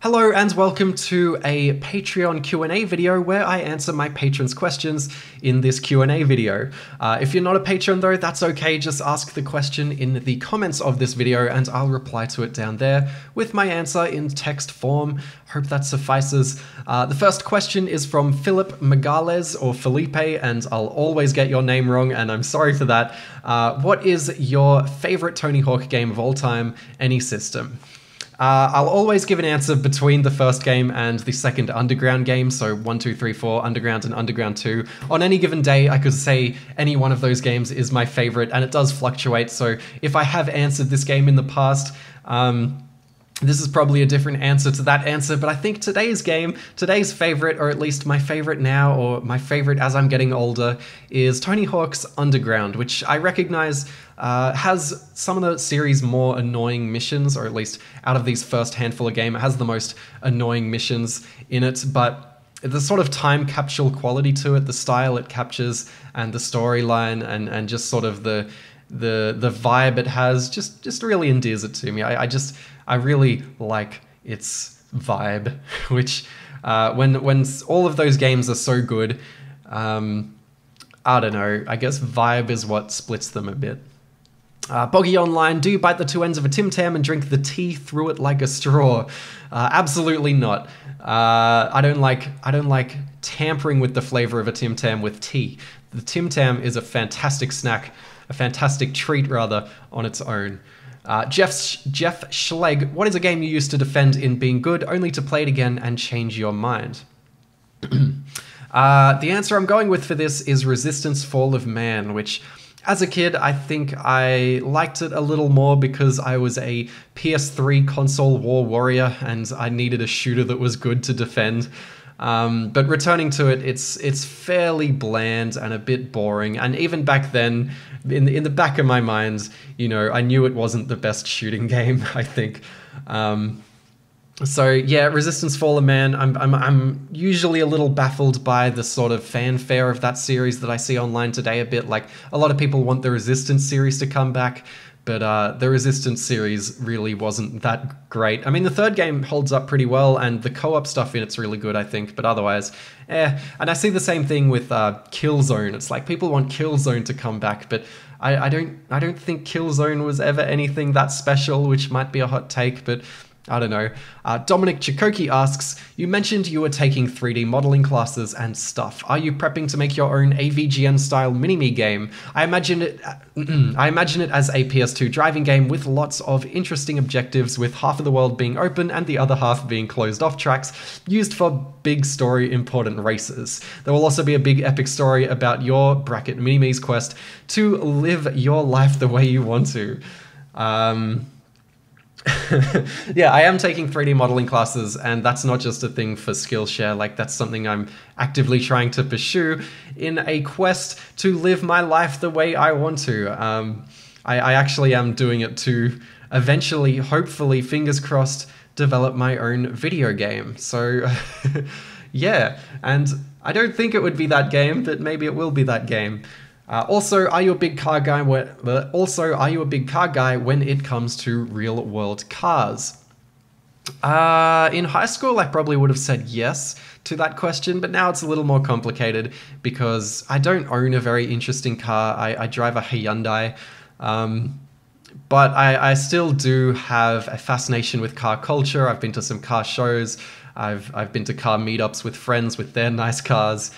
Hello and welcome to a Patreon Q&A video where I answer my patrons' questions in this Q&A video. If you're not a patron though, that's okay, just ask the question in the comments of this video and I'll reply to it down there with my answer in text form. Hope that suffices. The first question is from Philip Megales or Felipe, and I'll always get your name wrong and I'm sorry for that. What is your favorite Tony Hawk game of all time, any system? I'll always give an answer between the first game and the second Underground game, so 1, 2, 3, 4, Underground and Underground 2. On any given day, I could say any one of those games is my favorite, and it does fluctuate, so if I have answered this game in the past, this is probably a different answer to that answer, but I think today's favorite, or at least my favorite now, or my favorite as I'm getting older, is Tony Hawk's Underground, which I recognize has some of the series' more annoying missions, or at least out of these first handful of games, it has the most annoying missions in it, but the sort of time capsule quality to it, the style it captures, and the storyline, and just sort of the vibe it has, just really endears it to me. I really like its vibe, which when all of those games are so good, I don't know, I guess vibe is what splits them a bit. Boggy Online, do you bite the two ends of a Tim Tam and drink the tea through it like a straw? Absolutely not. I don't like tampering with the flavor of a Tim Tam with tea. The Tim Tam is a fantastic snack, a fantastic treat rather, on its own. Jeff Schlegg, what is a game you used to defend in being good, only to play it again and change your mind? The answer I'm going with for this is Resistance: Fall of Man, which as a kid I think I liked it a little more because I was a PS3 console war warrior and I needed a shooter that was good to defend. But returning to it, it's fairly bland and a bit boring, and even back then, in the back of my mind, you know, I knew it wasn't the best shooting game, I think. So yeah, Resistance: Fall of Man, I'm usually a little baffled by the sort of fanfare of that series that I see online today a bit. Like, a lot of people want the Resistance series to come back, but the Resistance series really wasn't that great. I mean, the third game holds up pretty well, and the co-op stuff in it's really good, I think, but otherwise, And I see the same thing with Killzone. It's like, people want Killzone to come back, but I don't think Killzone was ever anything that special, which might be a hot take, but I don't know. Dominic Chikoki asks, you mentioned you were taking 3D modeling classes and stuff. Are you prepping to make your own AVGN-style minimme game? I imagine it as a PS2 driving game with lots of interesting objectives, with half of the world being open and the other half being closed-off tracks, used for big story important races. There will also be a big epic story about your (minimme's) quest to live your life the way you want to. Yeah, I am taking 3D modeling classes, and that's not just a thing for Skillshare. Like, that's something I'm actively trying to pursue in a quest to live my life the way I want to. I actually am doing it to eventually, hopefully, fingers crossed, develop my own video game. So yeah, and I don't think it would be that game, but maybe it will be that game. Also, are you a big car guy when it comes to real-world cars? In high school, I probably would have said yes to that question, but now it's a little more complicated because I don't own a very interesting car. I drive a Hyundai, but I still do have a fascination with car culture. I've been to some car shows. I've been to car meetups with friends with their nice cars.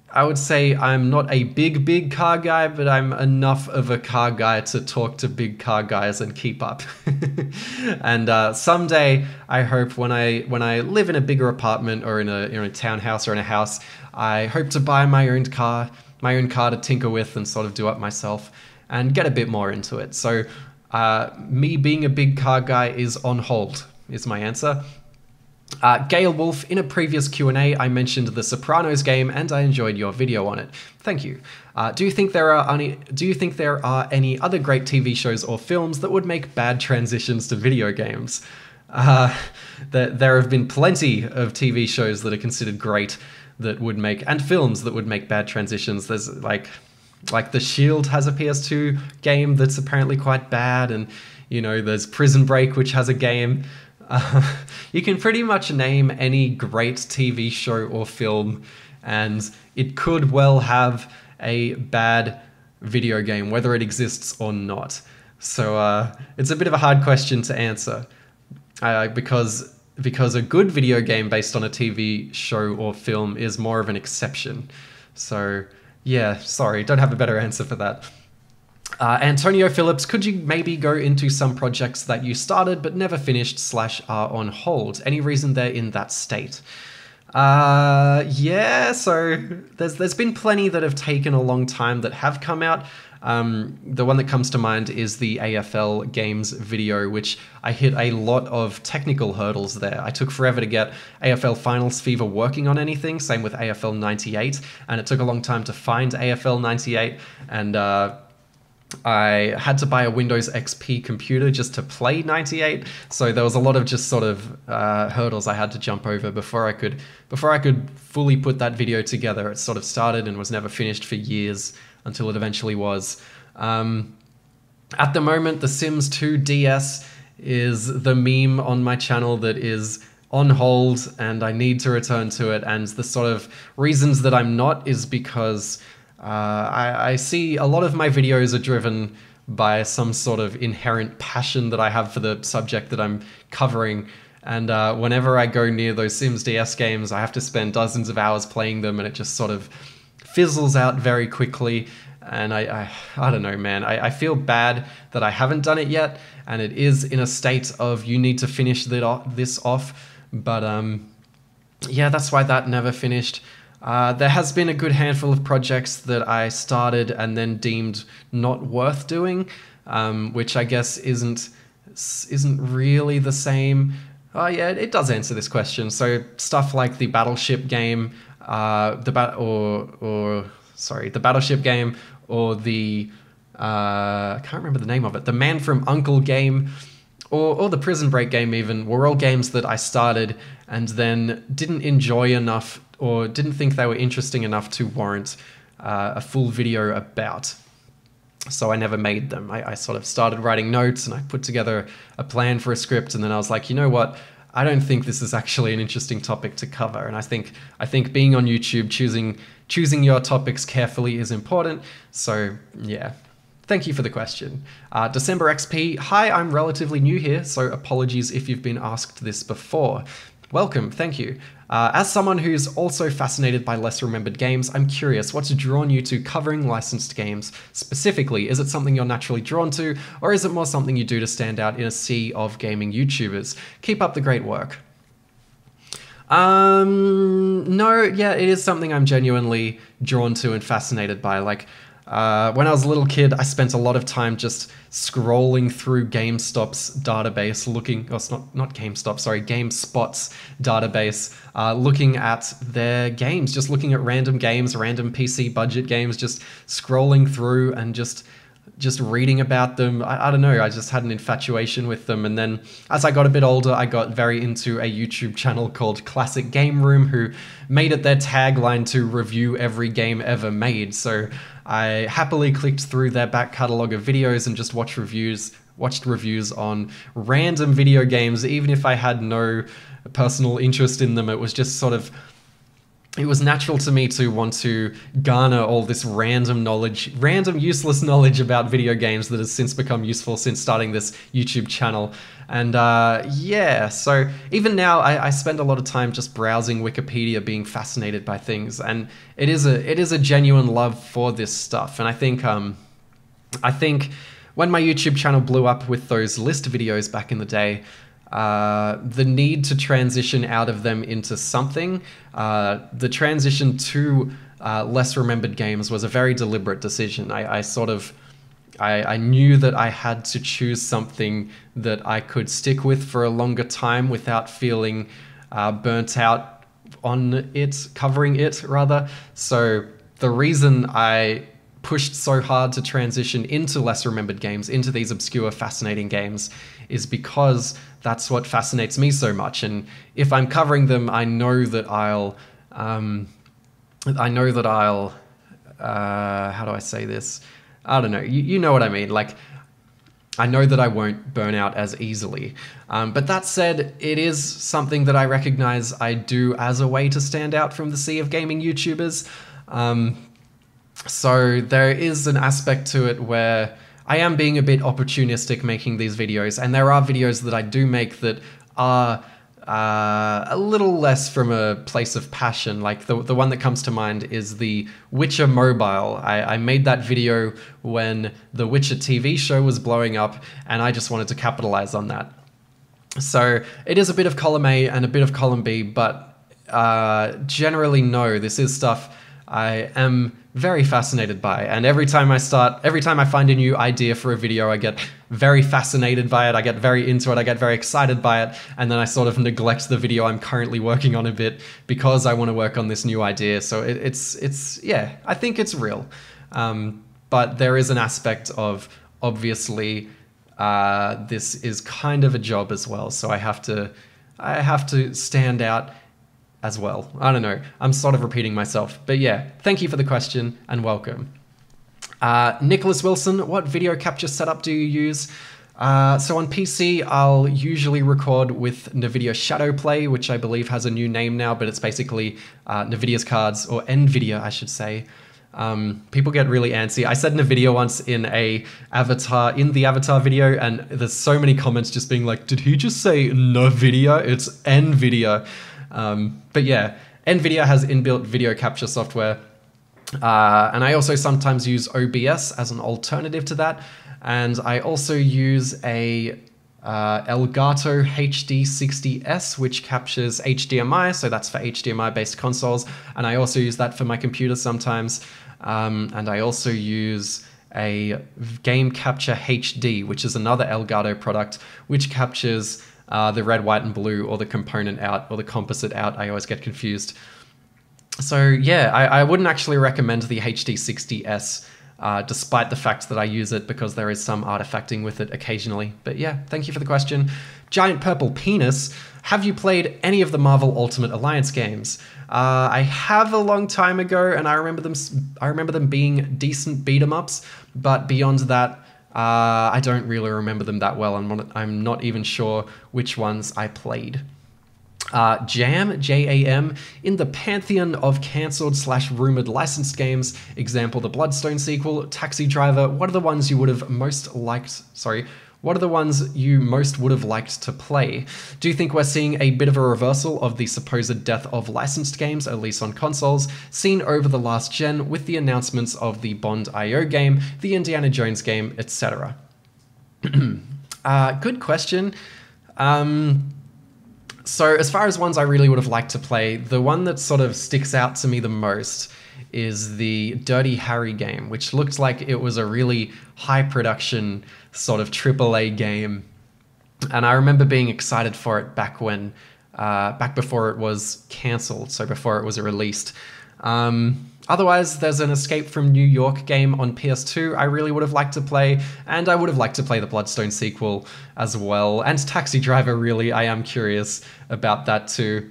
I would say I'm not a big car guy, but I'm enough of a car guy to talk to big car guys and keep up. And someday, I hope when I live in a bigger apartment or in a townhouse or in a house, I hope to buy my own car to tinker with and sort of do up myself and get a bit more into it. So me being a big car guy is on hold, is my answer. Gail Wolf, in a previous Q&A, I mentioned the Sopranos game and I enjoyed your video on it. Thank you. Do you think there are any other great TV shows or films that would make bad transitions to video games? There have been plenty of TV shows that are considered great that would make, and films that would make bad transitions. There's like The Shield has a PS2 game that's apparently quite bad, and you know, there's Prison Break, which has a game. You can pretty much name any great TV show or film, and it could well have a bad video game, whether it exists or not. So it's a bit of a hard question to answer, because a good video game based on a TV show or film is more of an exception. So yeah, sorry, don't have a better answer for that. Antonio Phillips, could you maybe go into some projects that you started but never finished / are on hold? Any reason they're in that state? Yeah, so there's been plenty that have taken a long time that have come out. The one that comes to mind is the AFL games video, which I hit a lot of technical hurdles there. I took forever to get AFL Finals Fever working on anything, same with AFL 98, and it took a long time to find AFL 98, and I had to buy a Windows XP computer just to play 98, so there was a lot of just sort of hurdles I had to jump over before I could fully put that video together. It sort of started and was never finished for years until it eventually was. At the moment, The Sims 2 DS is the meme on my channel that is on hold, and I need to return to it, and the sort of reasons that I'm not is because I see a lot of my videos are driven by some sort of inherent passion that I have for the subject that I'm covering, and whenever I go near those Sims DS games, I have to spend dozens of hours playing them, and it just sort of fizzles out very quickly. And I don't know, man. I feel bad that I haven't done it yet, and it is in a state of you need to finish this off. But yeah, that's why that never finished. There has been a good handful of projects that I started and then deemed not worth doing, which I guess isn't really the same. Oh yeah, it does answer this question. So stuff like the Battleship game, the Battleship game, or the I can't remember the name of it, the Man from U.N.C.L.E. game, or the Prison Break game even, were all games that I started and then didn't enjoy enough or didn't think they were interesting enough to warrant a full video about. So I never made them. I sort of started writing notes and I put together a plan for a script, and then I was like, you know what? I don't think this is actually an interesting topic to cover. And I think being on YouTube, choosing your topics carefully is important. So yeah, thank you for the question. December XP, hi, I'm relatively new here, so apologies if you've been asked this before. Welcome, thank you. As someone who's also fascinated by less remembered games, I'm curious, what's drawn you to covering licensed games? Specifically, is it something you're naturally drawn to, or is it more something you do to stand out in a sea of gaming YouTubers? Keep up the great work. No, yeah, it is something I'm genuinely drawn to and fascinated by. Like, when I was a little kid, I spent a lot of time just scrolling through GameStop's database, GameSpot's database, looking at their games, just looking at random games, random PC budget games, just scrolling through and just reading about them. I don't know, I just had an infatuation with them. And then as I got a bit older, I got very into a YouTube channel called Classic Game Room, who made it their tagline to review every game ever made. So I happily clicked through their back catalogue of videos and just watched reviews on random video games. Even if I had no personal interest in them, it was just sort of, it was natural to me to want to garner all this random useless knowledge about video games that has since become useful since starting this YouTube channel. And yeah, so even now I spend a lot of time just browsing Wikipedia, being fascinated by things, and it is a genuine love for this stuff. And I think when my YouTube channel blew up with those list videos back in the day, the need to transition out of them into something, the transition to less remembered games was a very deliberate decision. I knew that I had to choose something that I could stick with for a longer time without feeling burnt out on it, covering it rather. So the reason I pushed so hard to transition into less remembered games, into these obscure, fascinating games, is because that's what fascinates me so much. And if I'm covering them, I know that I'll how do I say this? I don't know. You know what I mean. Like, I know that I won't burn out as easily. But that said, it is something that I recognize I do as a way to stand out from the sea of gaming YouTubers. So there is an aspect to it where I am being a bit opportunistic making these videos, and there are videos that I do make that are a little less from a place of passion. Like the one that comes to mind is the Witcher mobile. I made that video when the Witcher TV show was blowing up, and I just wanted to capitalize on that. So it is a bit of column A and a bit of column B, but generally no, this is stuff I am very fascinated by, and every time I find a new idea for a video, I get very fascinated by it, I get very into it, I get very excited by it, and then I sort of neglect the video I'm currently working on a bit because I want to work on this new idea. So it's yeah, I think it's real. But there is an aspect of, obviously, this is kind of a job as well, so I have to stand out as well. I don't know, I'm sort of repeating myself, but yeah, thank you for the question and welcome. Nicholas Wilson, what video capture setup do you use? So on PC, I'll usually record with Nuh-Vidia Shadowplay, which I believe has a new name now, but it's basically Nuh-Vidia's cards, or Nvidia, I should say. People get really antsy. I said Nuh-Vidia once in the avatar video, and there's so many comments just being like, did he just say Nuh-Vidia? It's Nvidia. But yeah, Nvidia has inbuilt video capture software, and I also sometimes use OBS as an alternative to that, and I also use a Elgato HD60S, which captures HDMI, so that's for HDMI-based consoles, and I also use that for my computer sometimes, and I also use a Game Capture HD, which is another Elgato product, which captures the red, white, and blue, or the component out, or the composite out. I always get confused. So yeah, I wouldn't actually recommend the HD60S, despite the fact that I use it, because there is some artifacting with it occasionally. But yeah, thank you for the question. Giant Purple Penis, have you played any of the Marvel Ultimate Alliance games? I have a long time ago, and I remember them being decent beat-em-ups, but beyond that, I don't really remember them that well. I'm not even sure which ones I played. Jam, J-A-M, in the pantheon of cancelled / rumored licensed games, example the Bloodstone sequel, Taxi Driver, what are the ones you most would have liked to play? Do you think we're seeing a bit of a reversal of the supposed death of licensed games, at least on consoles, seen over the last gen with the announcements of the Bond.io game, the Indiana Jones game, etc.? Good question. So as far as ones I really would have liked to play, the one that sort of sticks out to me the most is the Dirty Harry game, which looked like it was a really high production sort of AAA game. And I remember being excited for it back before it was cancelled, so before it was released. Otherwise, there's an Escape from New York game on PS2 I really would have liked to play, and I would have liked to play the Bloodstone sequel as well. And Taxi Driver, really, I am curious about that too.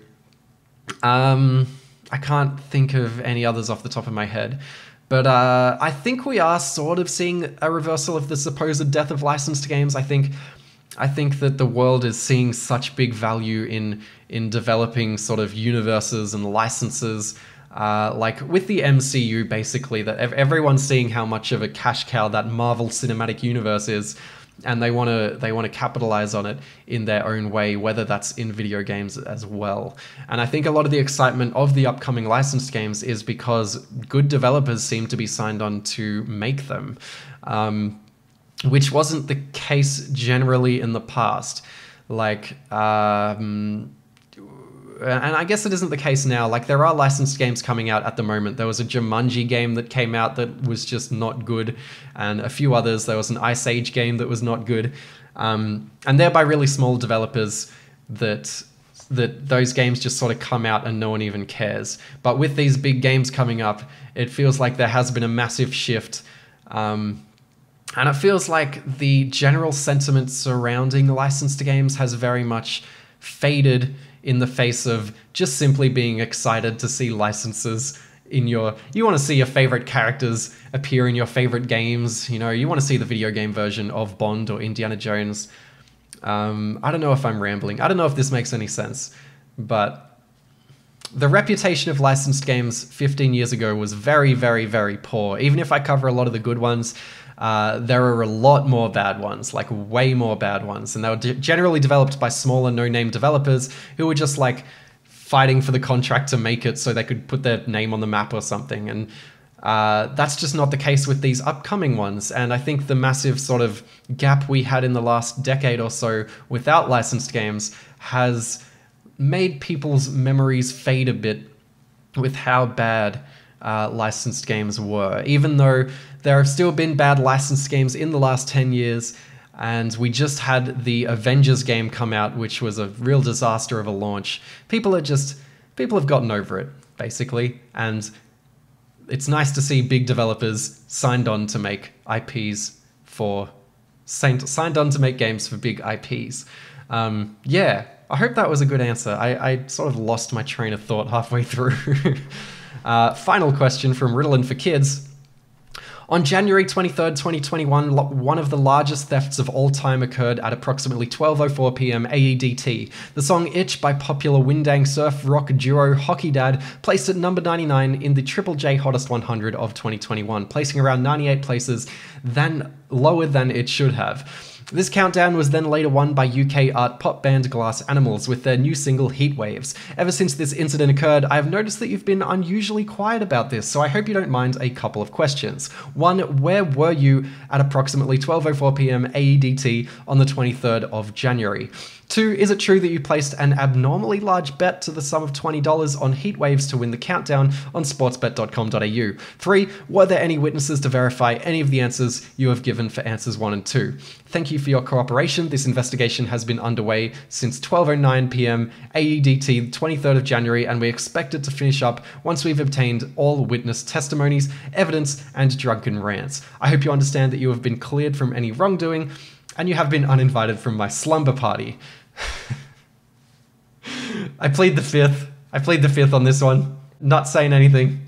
I can't think of any others off the top of my head. But I think we are sort of seeing a reversal of the supposed death of licensed games. I think that the world is seeing such big value in developing sort of universes and licenses, like with the MCU, basically, that everyone's seeing how much of a cash cow that Marvel Cinematic Universe is, and they want to capitalize on it in their own way, whether that's in video games as well. And I think a lot of the excitement of the upcoming licensed games is because good developers seem to be signed on to make them, which wasn't the case generally in the past. Like, and I guess it isn't the case now. Like, there are licensed games coming out at the moment. There was a Jumanji game that came out that was just not good, and a few others. There was an Ice Age game that was not good, and they're by really small developers that those games just sort of come out and no one even cares. But with these big games coming up, it feels like there has been a massive shift, and it feels like the general sentiment surrounding licensed games has very much faded in the face of just simply being excited to see licenses you want to see your favorite characters appear in your favorite games. You know, you want to see the video game version of Bond or Indiana Jones. I don't know if I'm rambling. I don't know if this makes any sense, but the reputation of licensed games 15 years ago was very, very, very poor. Even if I cover a lot of the good ones, there are a lot more bad ones, like way more bad ones. And they were generally developed by smaller no-name developers who were just like fighting for the contract to make it so they could put their name on the map or something. And that's just not the case with these upcoming ones. And I think the massive sort of gap we had in the last decade or so without licensed games has made people's memories fade a bit with how bad licensed games were. Even though there have still been bad licensed games in the last 10 years, and we just had the Avengers game come out, which was a real disaster of a launch. People have gotten over it, basically, and it's nice to see big developers signed on to make signed on to make games for big IPs. Yeah, I hope that was a good answer. I sort of lost my train of thought halfway through. Final question from Ritalin for Kids. On January 23rd, 2021, one of the largest thefts of all time occurred at approximately 12:04 p.m. AEDT. The song Itch by popular Windang surf rock duo Hockey Dad placed at number 99 in the Triple J Hottest 100 of 2021, placing around 98 places lower than it should have. This countdown was then later won by UK art pop band Glass Animals with their new single Heatwaves. Ever since this incident occurred, I have noticed that you've been unusually quiet about this, so I hope you don't mind a couple of questions. 1, where were you at approximately 12:04 p.m. AEDT on the 23rd of January? 2, is it true that you placed an abnormally large bet to the sum of $20 on Heatwaves to win the countdown on sportsbet.com.au? 3, were there any witnesses to verify any of the answers you have given for answers 1 and 2? Thank you for your cooperation. This investigation has been underway since 12:09 p.m. AEDT, 23rd of January, and we expect it to finish up once we've obtained all witness testimonies, evidence, and drunken rants. I hope you understand that you have been cleared from any wrongdoing, and you have been uninvited from my slumber party. I plead the fifth on this one. Not saying anything.